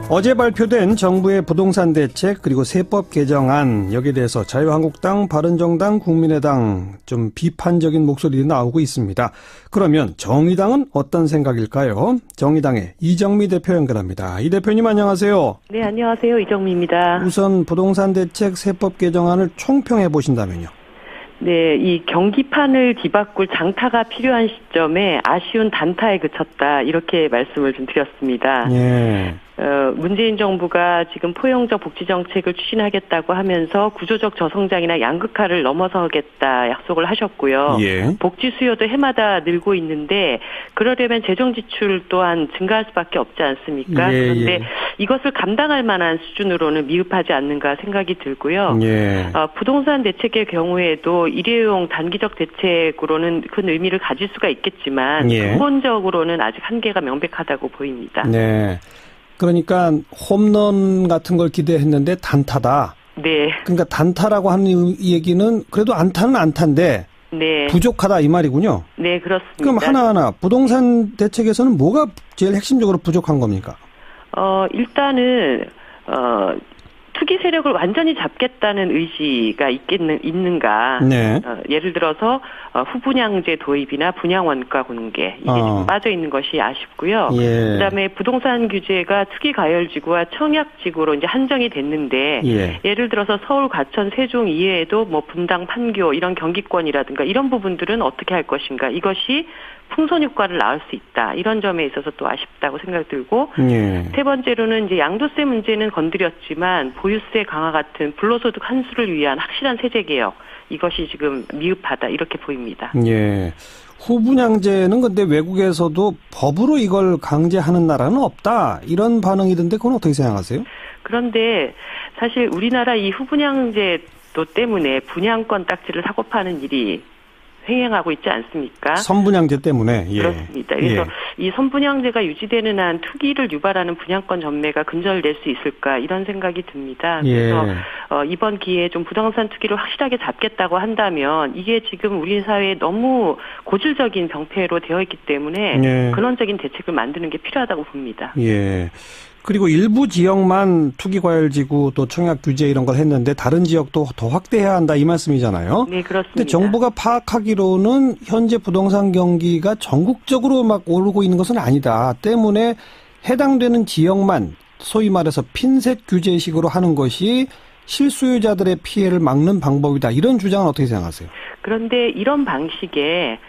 어제 발표된 정부의 부동산 대책 그리고 세법 개정안 여기에 대해서 자유한국당, 바른정당, 국민의당 좀 비판적인 목소리가 나오고 있습니다. 그러면 정의당은 어떤 생각일까요? 정의당의 이정미 대표 연결합니다. 이 대표님 안녕하세요. 네, 안녕하세요. 이정미입니다. 우선 부동산 대책 세법 개정안을 총평해 보신다면요. 네, 이 경기판을 뒤바꿀 장타가 필요한 시점에 아쉬운 단타에 그쳤다. 이렇게 말씀을 좀 드렸습니다. 예. 문재인 정부가 지금 포용적 복지 정책을 추진하겠다고 하면서 구조적 저성장이나 양극화를 넘어서겠다 약속을 하셨고요. 예. 복지 수요도 해마다 늘고 있는데 그러려면 재정 지출 또한 증가할 수밖에 없지 않습니까? 예, 그런데 예. 이것을 감당할 만한 수준으로는 미흡하지 않는가 생각이 들고요. 예. 부동산 대책의 경우에도 일회용 단기적 대책으로는 큰 의미를 가질 수가 있겠지만 예. 근본적으로는 아직 한계가 명백하다고 보입니다. 네. 그러니까 홈런 같은 걸 기대했는데 단타다. 네. 그러니까 단타라고 하는 얘기는 그래도 안타는 안타인데 네. 부족하다 이 말이군요. 네, 그렇습니다. 그럼 하나하나 부동산 대책에서는 뭐가 제일 핵심적으로 부족한 겁니까? 일단은 투기 세력을 완전히 잡겠다는 의지가 있는가. 네. 예를 들어서 후분양제 도입이나 분양 원가 공개 이게 좀 빠져 있는 것이 아쉽고요. 예. 그다음에 부동산 규제가 투기 가열지구와 청약지구로 이제 한정이 됐는데 예. 예를 들어서 서울, 과천, 세종 이외에도 뭐 분당, 판교 이런 경기권이라든가 이런 부분들은 어떻게 할 것인가. 이것이 풍선 효과를 낳을 수 있다. 이런 점에 있어서 또 아쉽다고 생각이 들고 예. 세 번째로는 이제 양도세 문제는 건드렸지만 보유세 강화 같은 불로소득 환수를 위한 확실한 세제 개혁 이것이 지금 미흡하다 이렇게 보입니다. 예. 후분양제는 근데 외국에서도 법으로 이걸 강제하는 나라는 없다. 이런 반응이던데 그건 어떻게 생각하세요? 그런데 사실 우리나라 이 후분양제도 때문에 분양권 딱지를 사고 파는 일이 횡행하고 있지 않습니까? 선분양제 때문에. 예. 그렇습니다. 그래서 예. 이 선분양제가 유지되는 한 투기를 유발하는 분양권 전매가 근절될 수 있을까 이런 생각이 듭니다. 그래서 이번 기회에 좀 부동산 투기를 확실하게 잡겠다고 한다면 이게 지금 우리 사회에 너무 고질적인 병폐로 되어 있기 때문에 예. 근원적인 대책을 만드는 게 필요하다고 봅니다. 예. 그리고 일부 지역만 투기 과열지구 또 청약 규제 이런 걸 했는데 다른 지역도 더 확대해야 한다 이 말씀이잖아요. 네, 그렇습니다. 근데 정부가 파악하기로는 현재 부동산 경기가 전국적으로 막 오르고 있는 것은 아니다. 때문에 해당되는 지역만 소위 말해서 핀셋 규제식으로 하는 것이 실수요자들의 피해를 막는 방법이다. 이런 주장은 어떻게 생각하세요? 그런데 이런 방식에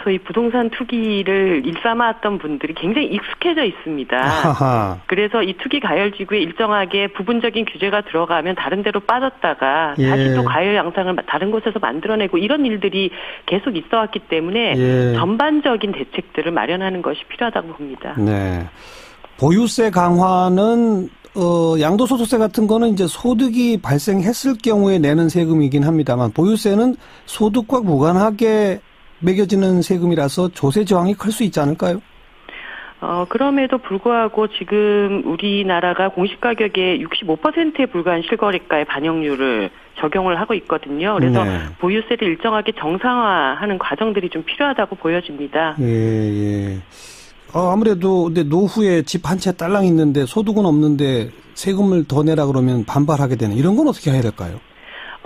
소위 부동산 투기를 일삼았던 분들이 굉장히 익숙해져 있습니다. 아하. 그래서 이 투기 가열지구에 일정하게 부분적인 규제가 들어가면 다른 데로 빠졌다가 예. 다시 또 가열 양상을 다른 곳에서 만들어내고 이런 일들이 계속 있어 왔기 때문에 예. 전반적인 대책들을 마련하는 것이 필요하다고 봅니다. 네. 보유세 강화는 양도소득세 같은 거는 이제 소득이 발생했을 경우에 내는 세금이긴 합니다만 보유세는 소득과 무관하게 매겨지는 세금이라서 조세 저항이 클 수 있지 않을까요? 그럼에도 불구하고 지금 우리나라가 공시가격의 65%에 불과한 실거래가의 반영률을 적용을 하고 있거든요. 그래서 네. 보유세를 일정하게 정상화하는 과정들이 좀 필요하다고 보여집니다. 예. 아무래도 근데 노후에 집 한 채 딸랑 있는데 소득은 없는데 세금을 더 내라 그러면 반발하게 되는 이런 건 어떻게 해야 될까요?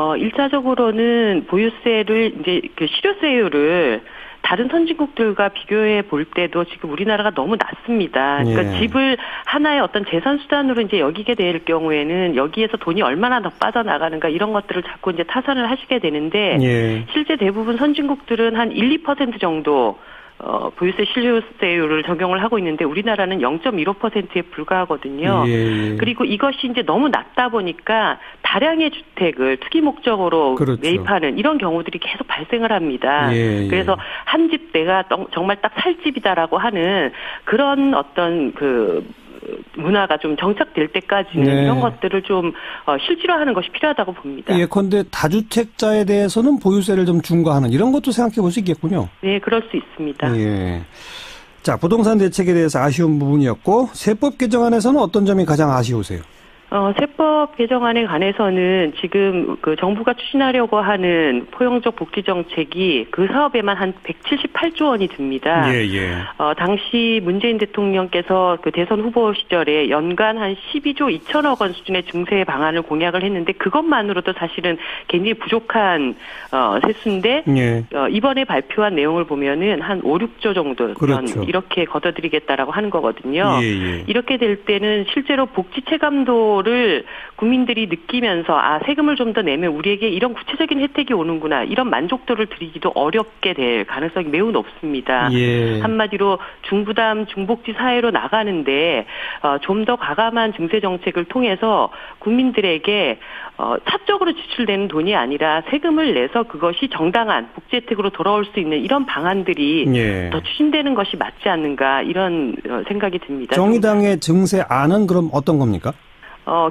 1차적으로는 보유세를 이제 그 실효세율을 다른 선진국들과 비교해 볼 때도 지금 우리나라가 너무 낮습니다. 그러니까 예. 집을 하나의 어떤 재산 수단으로 이제 여기게 될 경우에는 여기에서 돈이 얼마나 더 빠져나가는가 이런 것들을 자꾸 이제 타산을 하시게 되는데 예. 실제 대부분 선진국들은 한 1~2% 정도 보유세 실효세율을 적용을 하고 있는데 우리나라는 0.15%에 불과하거든요. 예. 그리고 이것이 이제 너무 낮다 보니까 다량의 주택을 투기 목적으로 그렇죠. 매입하는 이런 경우들이 계속 발생을 합니다. 예. 그래서 한 집 내가 정말 딱 살 집이다라고 하는 그런 어떤 그 문화가 좀 정착될 때까지는 네. 이런 것들을 좀 실질화하는 것이 필요하다고 봅니다. 예컨대 다주택자에 대해서는 보유세를 좀 중과하는 이런 것도 생각해 볼 수 있겠군요. 네, 그럴 수 있습니다. 예. 자, 부동산 대책에 대해서 아쉬운 부분이었고 세법 개정안에서는 어떤 점이 가장 아쉬우세요? 세법 개정안에 관해서는 지금 그 정부가 추진하려고 하는 포용적 복지 정책이 그 사업에만 한 178조 원이 듭니다. 예, 예. 당시 문재인 대통령께서 그 대선 후보 시절에 연간 한 12조 2천억 원 수준의 증세 방안을 공약을 했는데 그것만으로도 사실은 굉장히 부족한 세수인데 예. 이번에 발표한 내용을 보면은 한 5, 6조 정도 그렇죠. 이렇게 걷어들이겠다라고 하는 거거든요. 예, 예. 이렇게 될 때는 실제로 복지 체감도를 국민들이 느끼면서 세금을 좀 더 내면 우리에게 이런 구체적인 혜택이 오는구나 이런 만족도를 드리기도 어렵게 될 가능성이 매우 높습니다. 예. 한마디로 중부담 중복지 사회로 나가는데 좀 더 과감한 증세 정책을 통해서 국민들에게 사적으로 지출되는 돈이 아니라 세금을 내서 그것이 정당한 복지 혜택으로 돌아올 수 있는 이런 방안들이 예. 더 추진되는 것이 맞지 않는가 이런 생각이 듭니다. 정의당의 증세안은 그럼 어떤 겁니까?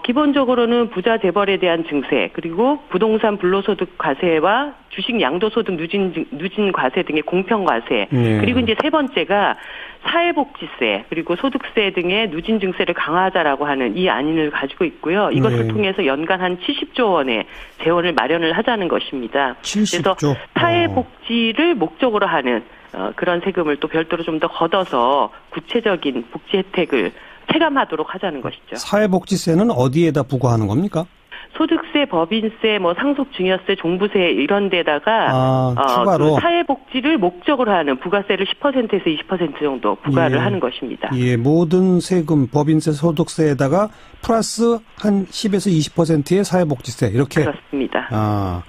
기본적으로는 부자 재벌에 대한 증세, 그리고 부동산 불로소득 과세와 주식 양도소득 누진 과세 등의 공평 과세, 그리고 이제 세 번째가 사회복지세, 그리고 소득세 등의 누진 증세를 강화하자라고 하는 이 안을 가지고 있고요. 이것을 통해서 연간 한 70조 원의 재원을 마련을 하자는 것입니다. 70조. 그래서 사회복지를 목적으로 하는 그런 세금을 또 별도로 좀 더 걷어서 구체적인 복지 혜택을 체감하도록 하자는 것이죠. 사회복지세는 어디에다 부과하는 겁니까? 소득세, 법인세, 상속증여세, 종부세 이런 데다가 추가로 그 사회복지를 목적으로 하는 부가세를 10%에서 20% 정도 부과를 하는 것입니다. 예, 모든 세금, 법인세, 소득세에다가 플러스 한 10에서 20%의 사회복지세 이렇게. 그렇습니다.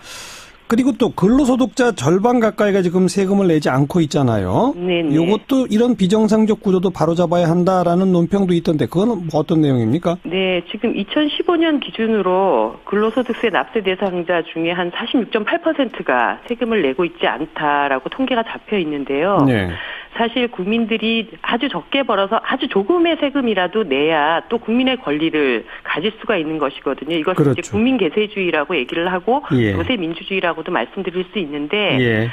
그리고 또 근로소득자 절반 가까이가 지금 세금을 내지 않고 있잖아요. 네네. 이것도 이런 비정상적 구조도 바로잡아야 한다라는 논평도 있던데 그건 어떤 내용입니까? 네, 지금 2015년 기준으로 근로소득세 납세 대상자 중에 한 46.8%가 세금을 내고 있지 않다라고 통계가 잡혀 있는데요. 네. 사실 국민들이 아주 적게 벌어서 아주 조금의 세금이라도 내야 또 국민의 권리를 가질 수가 있는 것이거든요. 이것을 그렇죠. 이제 국민계세주의라고 얘기를 하고 예. 도세민주주의라고도 말씀드릴 수 있는데 예.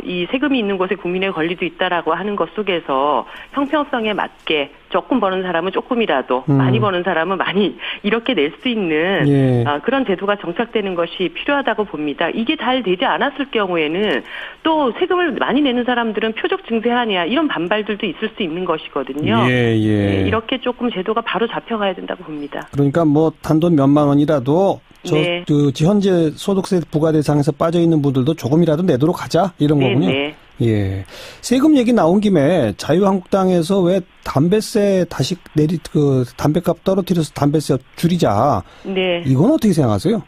이 세금이 있는 곳에 국민의 권리도 있다라고 하는 것 속에서 형평성에 맞게 조금 버는 사람은 조금이라도 많이 버는 사람은 많이 이렇게 낼 수 있는 예. 그런 제도가 정착되는 것이 필요하다고 봅니다. 이게 잘 되지 않았을 경우에는 또 세금을 많이 내는 사람들은 표적 증세하냐 이런 반발들도 있을 수 있는 것이거든요. 예. 네, 이렇게 조금 제도가 바로 잡혀가야 된다고 봅니다. 그러니까 단돈 몇만 원이라도 네. 현재 소득세 부과 대상에서 빠져 있는 분들도 조금이라도 내도록 하자 이런 거군요. 네. 예. 세금 얘기 나온 김에 자유한국당에서 왜 담배세 다시 담배값 떨어뜨려서 담배세 줄이자. 네. 이건 어떻게 생각하세요?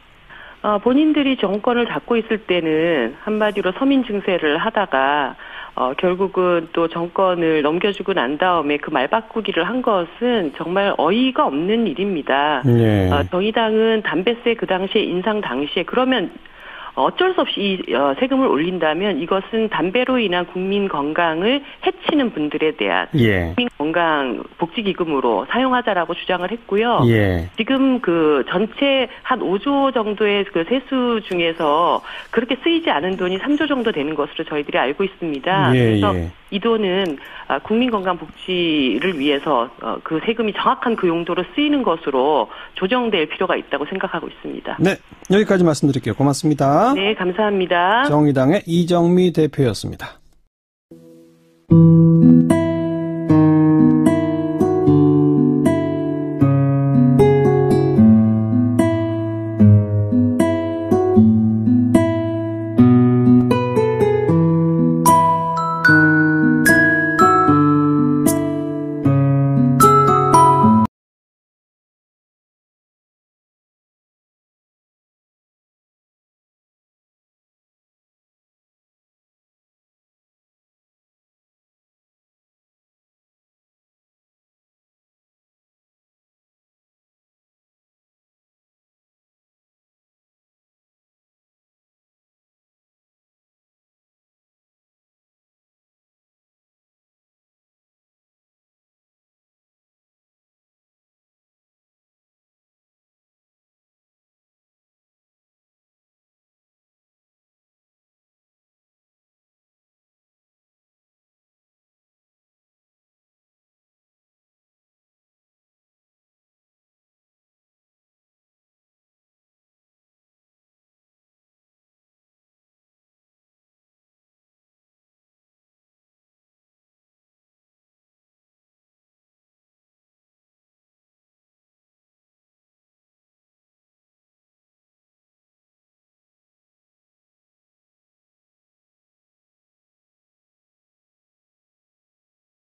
본인들이 정권을 잡고 있을 때는 한마디로 서민 증세를 하다가 결국은 또 정권을 넘겨주고 난 다음에 그 말 바꾸기를 한 것은 정말 어이가 없는 일입니다. 네. 정의당은 담배세 그 당시에 인상 당시에 그러면 어쩔 수 없이 이 세금을 올린다면 이것은 담배로 인한 국민 건강을 해치는 분들에 대한 국민 건강 복지기금으로 사용하자라고 주장을 했고요. 지금 그 전체 한 5조 정도의 그 세수 중에서 그렇게 쓰이지 않은 돈이 3조 정도 되는 것으로 저희들이 알고 있습니다. 그래서 이 돈은 국민 건강 복지를 위해서 그 세금이 정확한 그 용도로 쓰이는 것으로 조정될 필요가 있다고 생각하고 있습니다. 네, 여기까지 말씀드릴게요. 고맙습니다. 네, 감사합니다. 정의당의 이정미 대표였습니다.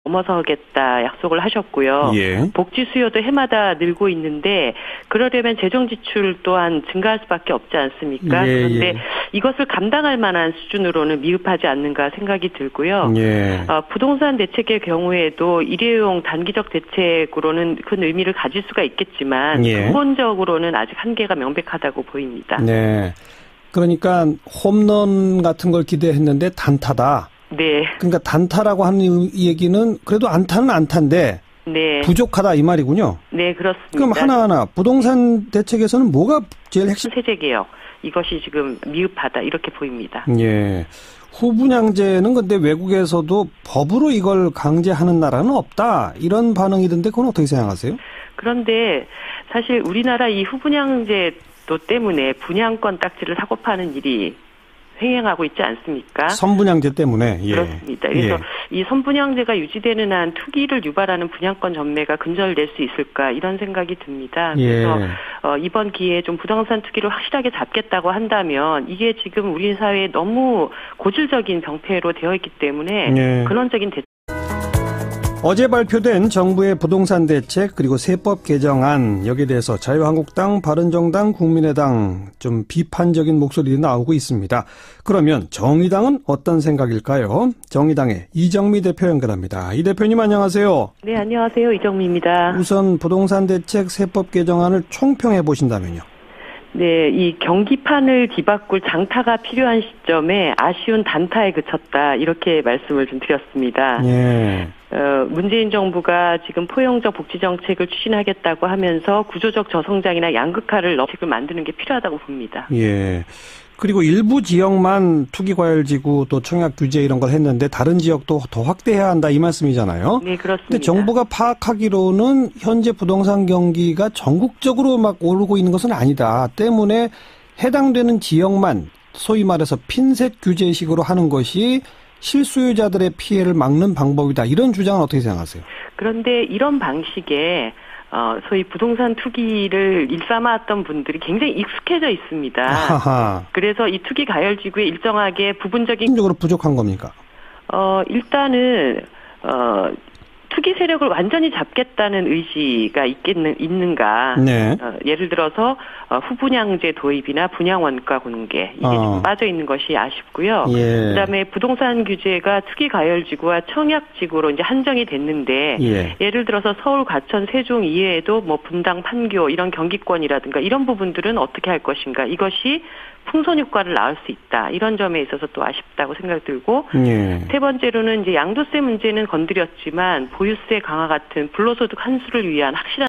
넘어서겠다 약속을 하셨고요. 예. 복지 수요도 해마다 늘고 있는데 그러려면 재정 지출 또한 증가할 수밖에 없지 않습니까? 예, 그런데 예. 이것을 감당할 만한 수준으로는 미흡하지 않는가 생각이 들고요. 예. 부동산 대책의 경우에도 일회용 단기적 대책으로는 큰 의미를 가질 수가 있겠지만 예. 근본적으로는 아직 한계가 명백하다고 보입니다. 네. 그러니까 홈런 같은 걸 기대했는데 단타다. 네. 그러니까 단타라고 하는 얘기는 그래도 안타는 안타인데 네. 부족하다 이 말이군요. 네, 그렇습니다. 그럼 하나하나 부동산 대책에서는 뭐가 제일 핵심? 세제개혁. 이것이 지금 미흡하다 이렇게 보입니다. 예. 후분양제는 근데 외국에서도 법으로 이걸 강제하는 나라는 없다. 이런 반응이던데 그건 어떻게 생각하세요? 그런데 사실 우리나라 이 후분양제도 때문에 분양권 딱지를 사고 파는 일이 횡행하고 있지 않습니까? 선분양제 때문에. 예. 그렇습니다. 그래서 예. 이 선분양제가 유지되는 한 투기를 유발하는 분양권 전매가 근절될 수 있을까 이런 생각이 듭니다. 그래서 이번 기회에 좀 부동산 투기를 확실하게 잡겠다고 한다면 이게 지금 우리 사회에 너무 고질적인 병폐로 되어 있기 때문에 예. 근원적인 대책. 어제 발표된 정부의 부동산 대책 그리고 세법 개정안 여기에 대해서 자유한국당, 바른정당, 국민의당 좀 비판적인 목소리가 나오고 있습니다. 그러면 정의당은 어떤 생각일까요? 정의당의 이정미 대표 연결합니다. 이 대표님 안녕하세요. 네, 안녕하세요. 이정미입니다. 우선 부동산 대책 세법 개정안을 총평해 보신다면요. 네, 이 경기판을 뒤바꿀 장타가 필요한 시점에 아쉬운 단타에 그쳤다 이렇게 말씀을 좀 드렸습니다. 예. 문재인 정부가 지금 포용적 복지 정책을 추진하겠다고 하면서 구조적 저성장이나 양극화를 정책을 만드는 게 필요하다고 봅니다. 예. 그리고 일부 지역만 투기과열지구 또 청약 규제 이런 걸 했는데 다른 지역도 더 확대해야 한다 이 말씀이잖아요. 네, 그렇습니다. 근데 정부가 파악하기로는 현재 부동산 경기가 전국적으로 막 오르고 있는 것은 아니다. 때문에 해당되는 지역만 소위 말해서 핀셋 규제식으로 하는 것이 실수요자들의 피해를 막는 방법이다. 이런 주장은 어떻게 생각하세요? 그런데 이런 방식에 소위 부동산 투기를 일삼았던 분들이 굉장히 익숙해져 있습니다. 아하. 그래서 이 투기 가열지구에 일정하게 부분적인 적으로 부족한 겁니까? 일단은 투기 세력을 완전히 잡겠다는 의지가 있는가? 네. 예를 들어서 후분양제 도입이나 분양원가 공개 이게 좀 빠져 있는 것이 아쉽고요. 예. 그다음에 부동산 규제가 투기 가열지구와 청약지구로 이제 한정이 됐는데 예를 들어서 서울, 과천, 세종 이외에도 뭐 분당, 판교 이런 경기권이라든가 이런 부분들은 어떻게 할 것인가? 이것이 풍선 효과를 낳을 수 있다. 이런 점에 있어서 또 아쉽다고 생각이 들고 세 번째로는 이제 양도세 문제는 건드렸지만 보유세 강화 같은 불로소득 환수를 위한 확실한